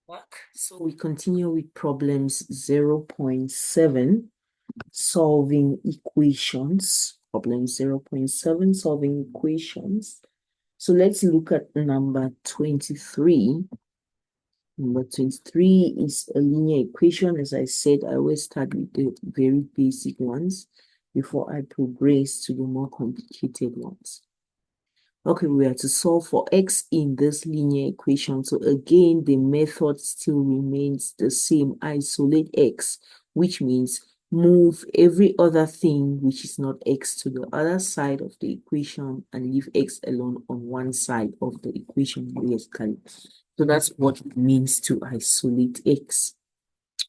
Work. So we continue with problems 0.7, solving equations. Problem 0.7, solving equations. So let's look at number 23. Number 23 is a linear equation. As I said, I always start with the very basic ones before I progress to the more complicated ones. Okay, we are to solve for x in this linear equation. So again, the method still remains the same. Isolate x, which means move every other thing which is not x to the other side of the equation and leave x alone on one side of the equation, basically. So that's what it means to isolate x.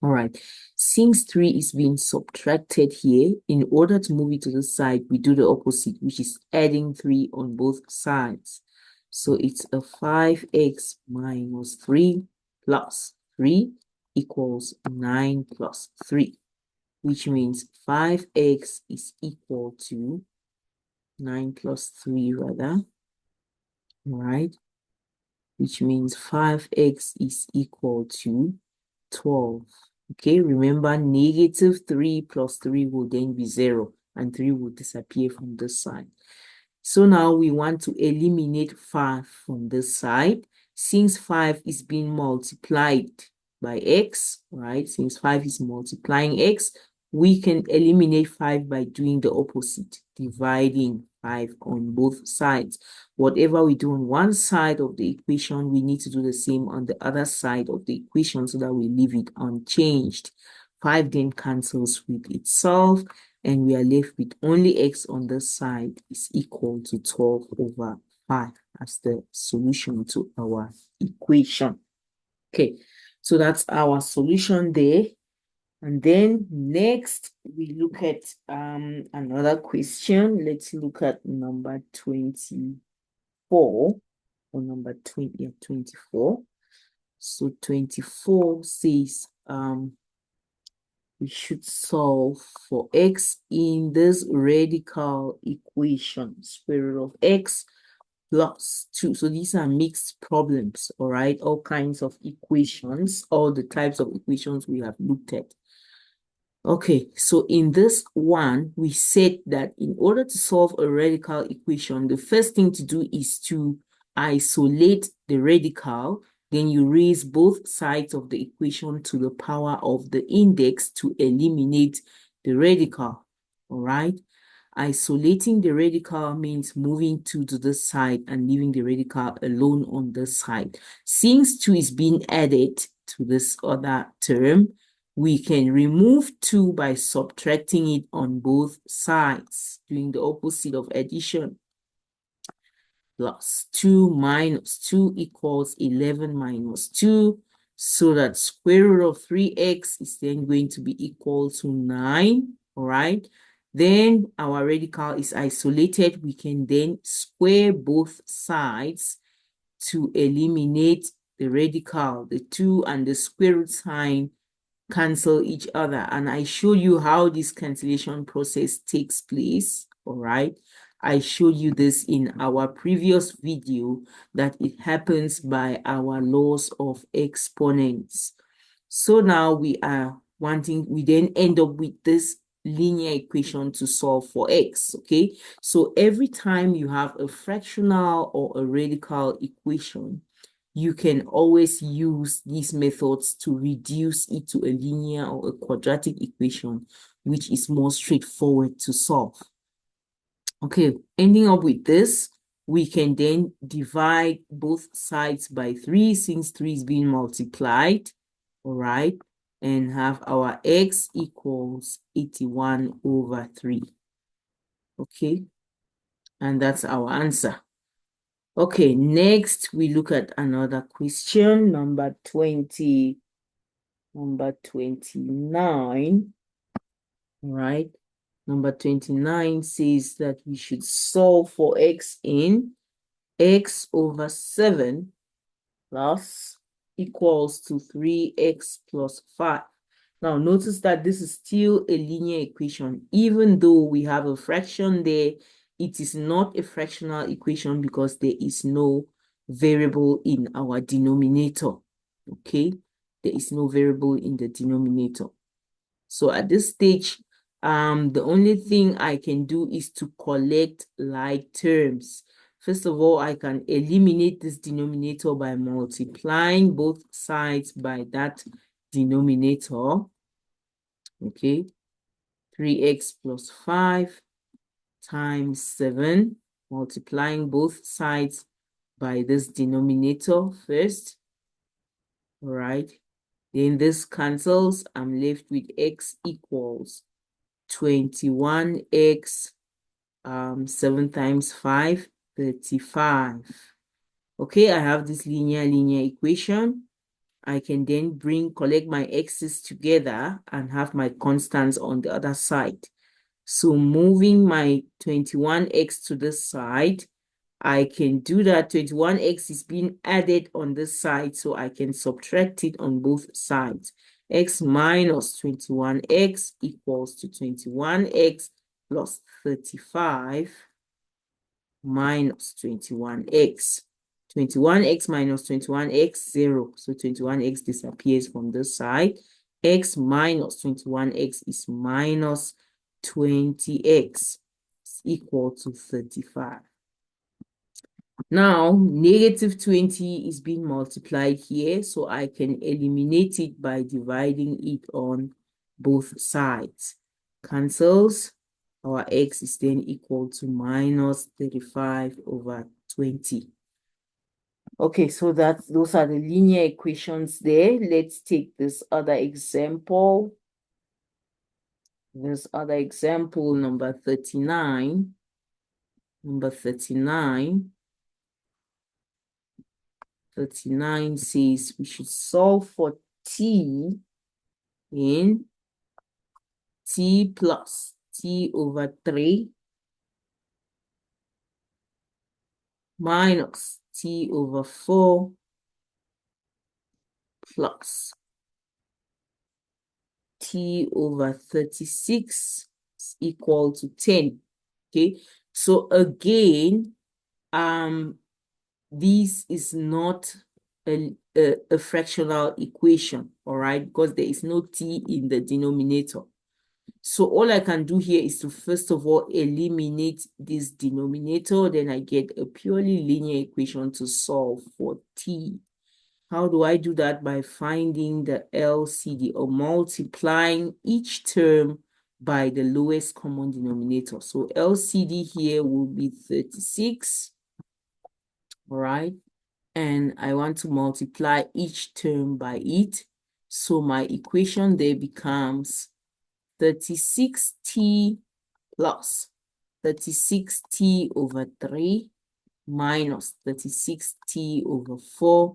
All right, since 3 is being subtracted here, in order to move it to the side, we do the opposite, which is adding 3 on both sides. So it's a 5x minus 3 plus 3 equals 9 plus 3, which means 5x is equal to 9 plus 3 rather, all right? Which means 5x is equal to 12. Okay, remember negative 3 plus 3 will then be 0 and 3 will disappear from this side. So now we want to eliminate 5 from this side. Since 5 is being multiplied by x, right? Since 5 is multiplying x, we can eliminate 5 by doing the opposite, dividing 5 on both sides. Whatever we do on one side of the equation, we need to do the same on the other side of the equation so that we leave it unchanged. 5 then cancels with itself, and we are left with only x on this side is equal to 12 over 5 as the solution to our equation. Okay, so that's our solution there. And then next, we look at another question. Let's look at number 24 or number 24. So 24 says we should solve for x in this radical equation, square root of x plus 2. So these are mixed problems, all right? All kinds of equations, all the types of equations we have looked at. Okay, so in this one, we said that in order to solve a radical equation, the first thing to do is to isolate the radical. Then you raise both sides of the equation to the power of the index to eliminate the radical, all right? Isolating the radical means moving 2 to the side and leaving the radical alone on this side. Since 2 is being added to this other term, we can remove 2 by subtracting it on both sides, doing the opposite of addition. Plus 2 minus 2 equals 11 minus 2. So that square root of 3x is then going to be equal to 9, all right? Then our radical is isolated. We can then square both sides to eliminate the radical. The 2 and the square root sign cancel each other. And I showed you how this cancellation process takes place, all right? I showed you this in our previous video that it happens by our laws of exponents. So now we then end up with this linear equation to solve for x, okay? So every time you have a fractional or a radical equation, you can always use these methods to reduce it to a linear or a quadratic equation, which is more straightforward to solve. Okay, ending up with this, we can then divide both sides by 3 since 3 is being multiplied, all right, and have our x equals 81 over 3. Okay, and that's our answer. Okay, next we look at another question, number 29, right? Number 29 says that we should solve for x in x over 7 plus equals to 3x plus 5. Now, notice that this is still a linear equation. Even though we have a fraction there, it is not a fractional equation because there is no variable in our denominator, okay? there is no variable in the denominator. So at this stage, the only thing I can do is to collect like terms. First of all, I can eliminate this denominator by multiplying both sides by that denominator. Okay, 3x plus 5 times 7, multiplying both sides by this denominator first. All right, then this cancels. I'm left with x equals 21x, 7 times 5, 35. Okay, I have this linear equation. I can then collect my x's together and have my constants on the other side. So moving my 21x to this side, I can do that. 21x is being added on this side, so I can subtract it on both sides. X minus 21x equals to 21x plus 35 minus 21x. 21x minus 21x, 0. So 21x disappears from this side. X minus 21x is minus 20x is equal to 35. Now, negative 20 is being multiplied here, so I can eliminate it by dividing it on both sides. Cancels. Our x is then equal to minus 35 over 20. Okay, so those are the linear equations there. Let's take this other example. This other example, number 39. Number 39. 39 says we should solve for t in t plus t over 3 minus t over 4 plus t over 36 is equal to 10. Okay, so again, this is not a fractional equation, all right, because there is no t in the denominator. So all I can do here is to first of all eliminate this denominator, then I get a purely linear equation to solve for t. How do I do that? By finding the LCD or multiplying each term by the lowest common denominator. So LCD here will be 36, all right? And I want to multiply each term by it. So my equation there becomes 36t plus 36t over 3 minus 36t over 4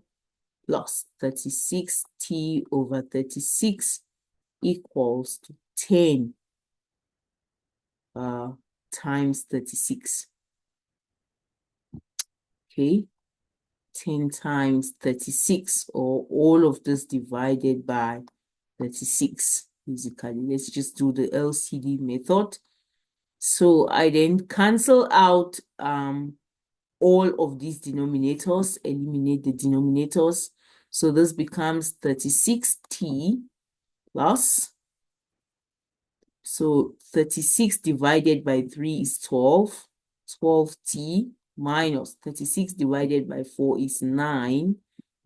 plus 36t over 36 equals to 10 times 36. Okay, 10 times 36, or all of this divided by 36. Basically, let's just do the LCD method. So I then cancel out all of these denominators, eliminate the denominators. So this becomes 36t plus, so 36 divided by 3 is 12, 12t minus 36 divided by 4 is 9,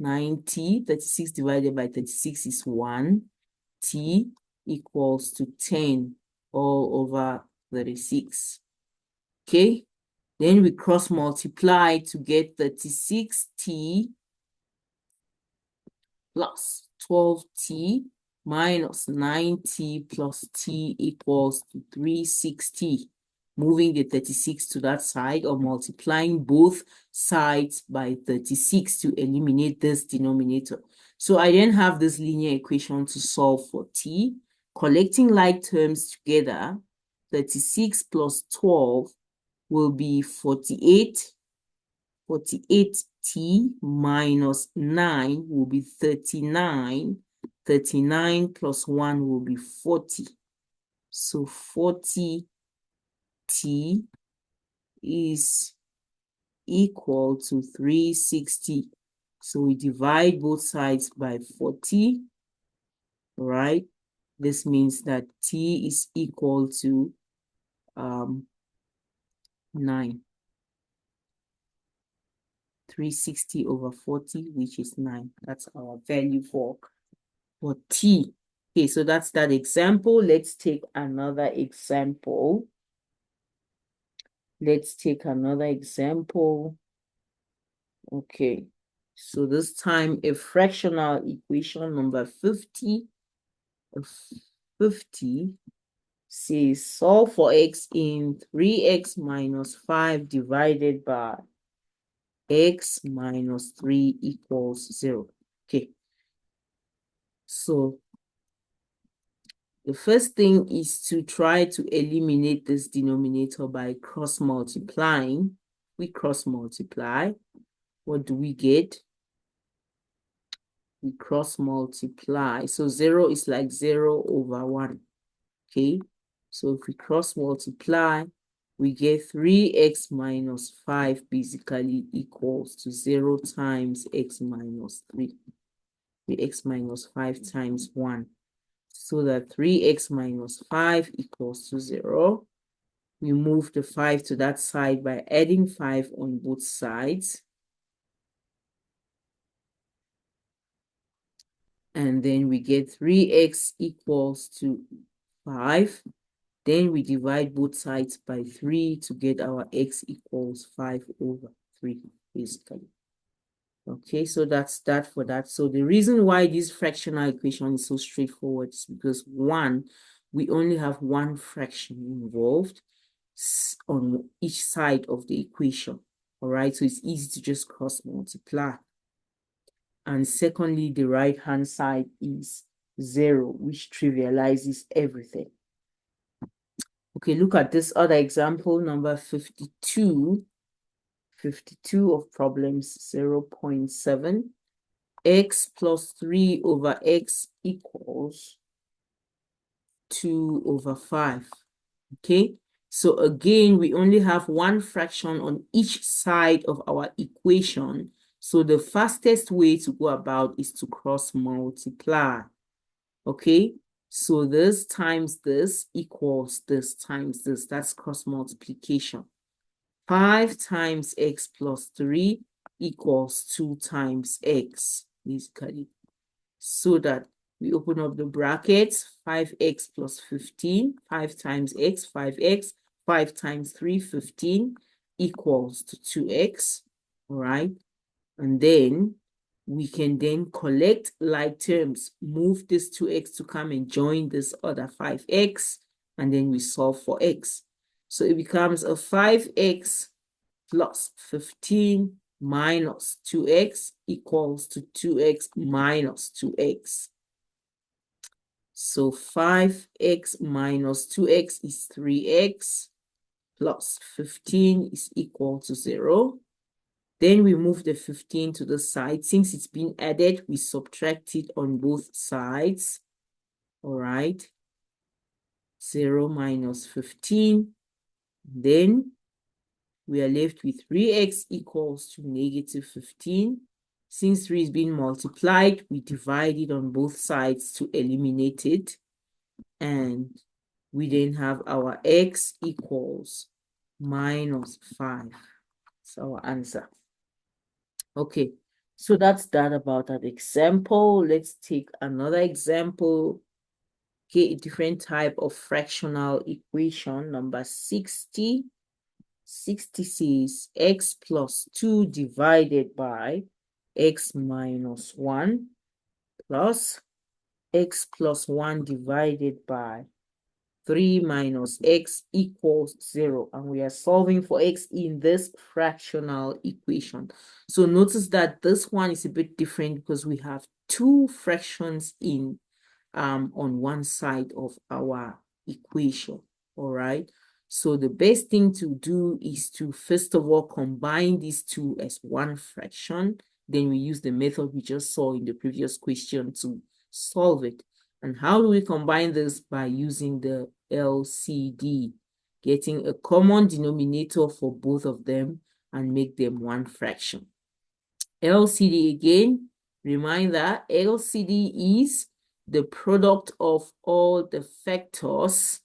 9t, 36 divided by 36 is 1, t equals to 10 all over 36. Okay, then we cross multiply to get 36t plus 12t minus 9t plus t equals to 360. Moving the 36 to that side, or multiplying both sides by 36 to eliminate this denominator. So I then have this linear equation to solve for t. Collecting like terms together, 36 plus 12 will be 48. 48t minus 9 will be 39. 39 plus 1 will be 40. So 40t is equal to 360. So we divide both sides by 40. right? This means that t is equal to 9. 360 over 40, which is 9. That's our value for t. Okay, so that's that example. Let's take another example. Okay, so this time a fractional equation number 50. 50 says solve for x in 3x minus 5 divided by x minus 3 equals 0. Okay, so the first thing is to try to eliminate this denominator by cross multiplying. We cross multiply. What do we get? We cross multiply. So 0 is like 0 over 1. Okay, so if we cross multiply, we get 3x minus 5 basically equals to 0 times x minus 3. 3x minus 5 times 1. So that 3x minus 5 equals to 0. We move the 5 to that side by adding 5 on both sides. And then we get 3x equals to 5. Then we divide both sides by 3 to get our x equals 5 over 3, basically. Okay, so that's that for that. So the reason why this fractional equation is so straightforward is because, one, we only have one fraction involved on each side of the equation. All right, so it's easy to just cross multiply. And secondly, the right-hand side is 0, which trivializes everything. Okay, look at this other example, number 52. 52 of problems 0.7. X plus 3 over x equals 2 over 5. Okay, so again, we only have one fraction on each side of our equation. So the fastest way to go about is to cross multiply. Okay, so this times this equals this times this. That's cross multiplication. 5 times x plus 3 equals 2 times x, basically. So that we open up the brackets, 5x plus 15, 5 times x, 5x, 5 times 3, 15, equals to 2x, all right? And then we can then collect like terms, move this 2x to come and join this other 5x, and then we solve for x. So it becomes a 5x plus 15 minus 2x equals to 2x minus 2x. So 5x minus 2x is 3x plus 15 is equal to 0. Then we move the 15 to the side. Since it's been added, we subtract it on both sides. All right. 0 minus 15. Then we are left with 3x equals to negative 15. Since 3 is being multiplied, we divide it on both sides to eliminate it. And we then have our x equals minus 5. That's our answer. Okay, so that's that about that example. Let's take another example. Okay, a different type of fractional equation, number 60. 60 says x plus 2 divided by x minus 1 plus x plus 1 divided by 3 minus x equals 0. And we are solving for x in this fractional equation. So notice that this one is a bit different because we have two fractions in on one side of our equation. All right. So the best thing to do is to first of all combine these two as one fraction. Then we use the method we just saw in the previous question to solve it. And how do we combine this? By using the LCD, getting a common denominator for both of them and make them one fraction. LCD again, remind that LCD is the product of all the factors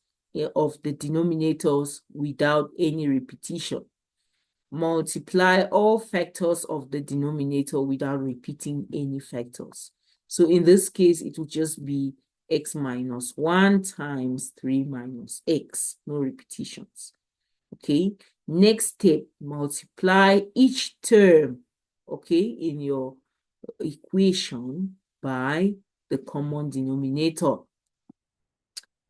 of the denominators without any repetition. Multiply all factors of the denominator without repeating any factors. So in this case, it will just be x minus 1 times 3 minus x, no repetitions. Okay, next step, multiply each term, okay, in your equation by the common denominator.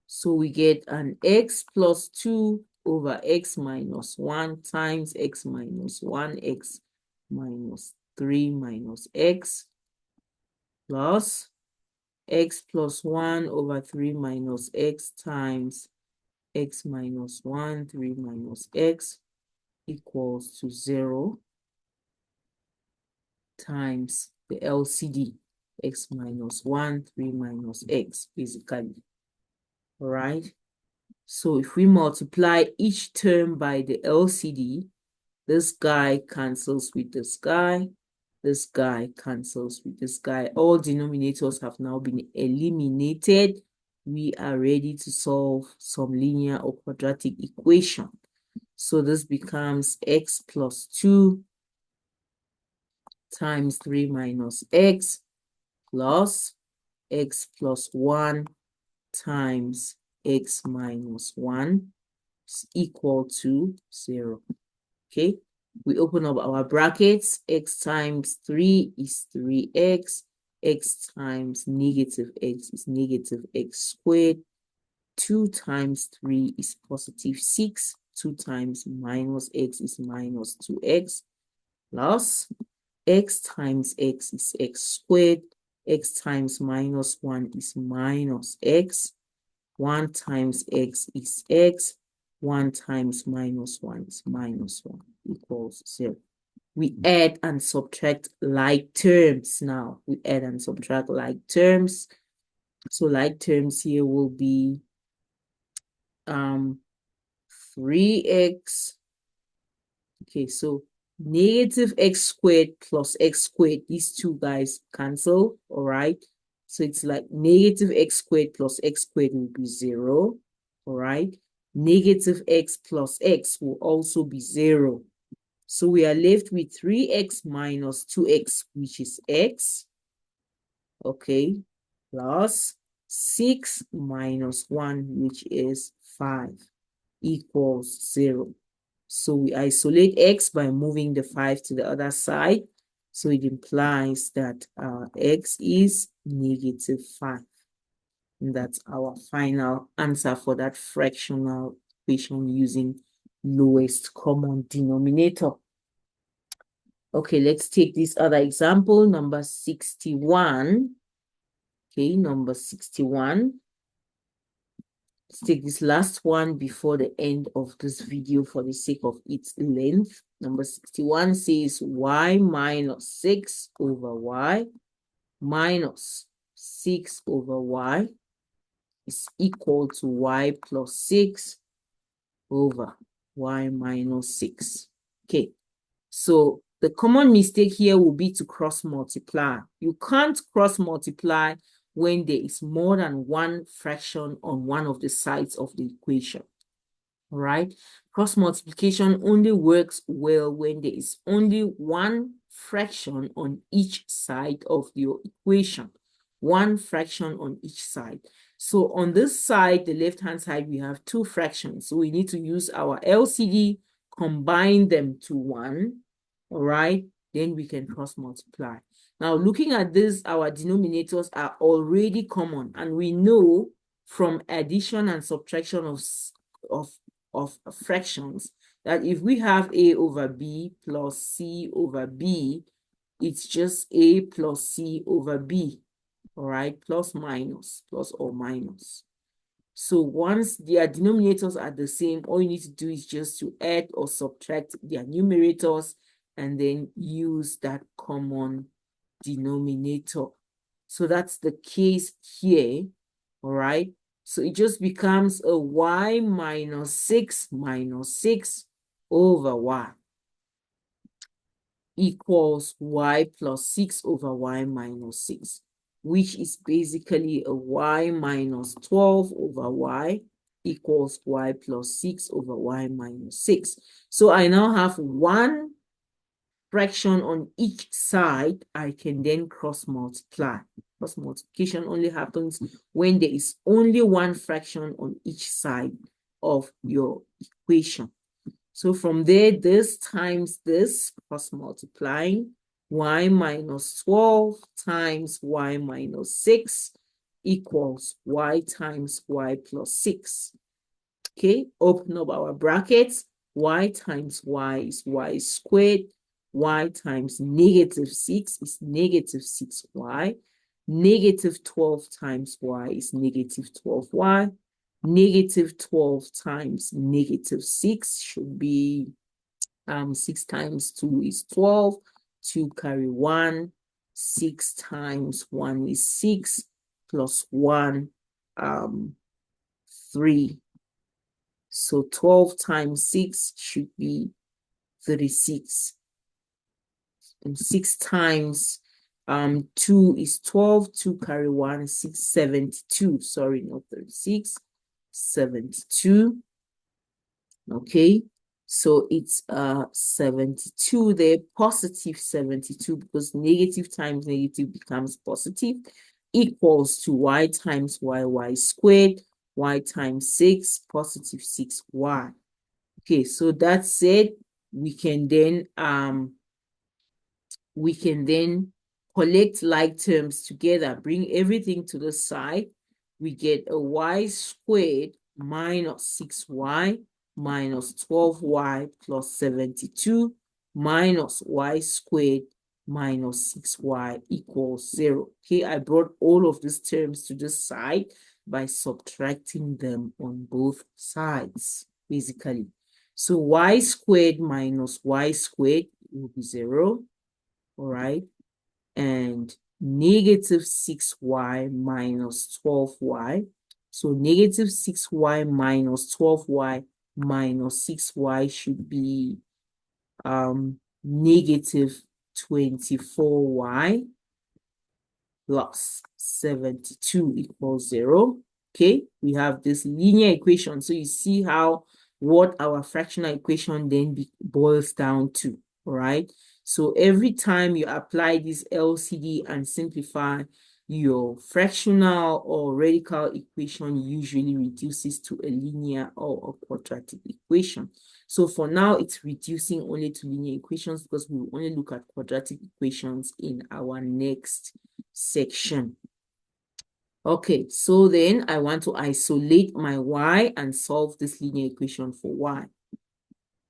So we get an x plus 2 over x minus 1 times x minus 1x minus 3 minus x plus x plus 1 over 3 minus x times x minus 1, 3 minus x equals to 0 times the LCD, x minus 1, 3 minus x, basically. All right. So if we multiply each term by the LCD, this guy cancels with this guy cancels with this guy. All denominators have now been eliminated. We are ready to solve some linear or quadratic equation. So this becomes x plus 2 times 3 minus x plus x plus 1 times x minus 1 is equal to 0. Okay, we open up our brackets. X times 3 is 3x. X times negative x is negative x squared. 2 times 3 is positive 6. 2 times minus x is minus 2x plus x times x is x squared. X times minus 1 is minus x. 1 times x is x. 1 times minus 1 is minus 1 equals 0. We add and subtract like terms now. We add and subtract like terms. So like terms here will be 3x. Okay, so negative x squared plus x squared, these two guys cancel, all right? So it's like negative x squared plus x squared will be 0, all right? Negative x plus x will also be 0. So we are left with 3x minus 2x, which is x, okay, plus 6 minus 1, which is 5, equals 0. So we isolate x by moving the 5 to the other side. So it implies that x is negative 5. And that's our final answer for that fractional equation using lowest common denominator. Okay, let's take this other example, number 61. Okay, number 61. Let's take this last one before the end of this video for the sake of its length. Number 61 says y minus 6 over y minus 6 over y is equal to y plus 6 over y minus 6. Okay, so the common mistake here will be to cross multiply. You can't cross multiply when there is more than one fraction on one of the sides of the equation. All right, cross multiplication only works well when there is only one fraction on each side of your equation. One fraction on each side. So on this side, the left-hand side, we have two fractions. So we need to use our LCD, combine them to 1. All right, then we can cross multiply. Now, looking at this, our denominators are already common, and we know from addition and subtraction of fractions that if we have a over b plus c over b, it's just a plus c over b, all right, plus or minus. So once their denominators are the same, all you need to do is just to add or subtract their numerators and then use that common denominator. So that's the case here, all right? So it just becomes a y minus 6 over y equals y plus 6 over y minus 6. which is basically a y minus 12 over y equals y plus 6 over y minus 6. So I now have one fraction on each side. I can then cross multiply. Cross multiplication only happens when there is only one fraction on each side of your equation. So from there, this times this, cross multiplying, y minus 12 times y minus 6 equals y times y plus 6. Okay, open up our brackets. Y times y is y squared. Y times negative 6 is negative 6y. Negative 12 times y is negative 12y. Negative 12 times negative 6 should be 6 times 2 is 12. 2 carry 1. 6 times 1 is 6 plus 1, 3. So 12 times 6 should be 36. And 6 times 2 is 12. 2 carry 1, 6, 72. Sorry, not 36. 72. Okay. So it's 72 there, positive 72, because negative times negative becomes positive, equals to y times y squared, y times 6, positive 6y. Okay, so that's it. We can then collect like terms together, bring everything to the side. We get a y squared minus 6y minus 12y plus 72 minus y squared minus 6y equals 0. Okay, I brought all of these terms to this side by subtracting them on both sides, basically. So y squared minus y squared will be 0, all right? And negative 6y minus 12y. So negative 6y minus 12y minus 6y should be negative 24y plus 72 equals 0. Okay, we have this linear equation. So you see how what our fractional equation then boils down to, all right? So every time you apply this LCD and simplify, your fractional or radical equation usually reduces to a linear or a quadratic equation. So for now, it's reducing only to linear equations because we will only look at quadratic equations in our next section. Okay, so then I want to isolate my y and solve this linear equation for y.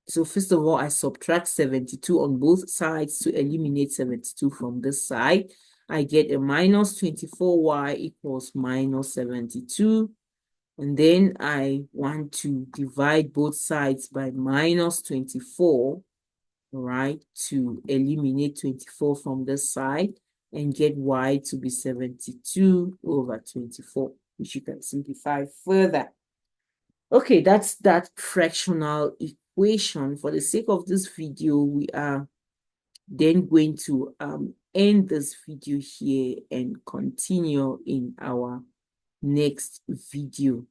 So first of all, I subtract 72 on both sides to eliminate 72 from this side. I get a minus 24y equals minus 72. And then I want to divide both sides by minus 24, right, to eliminate 24 from this side and get y to be 72 over 24, which you can simplify further. Okay, that's that fractional equation. For the sake of this video, we are then going to end this video here and continue in our next video.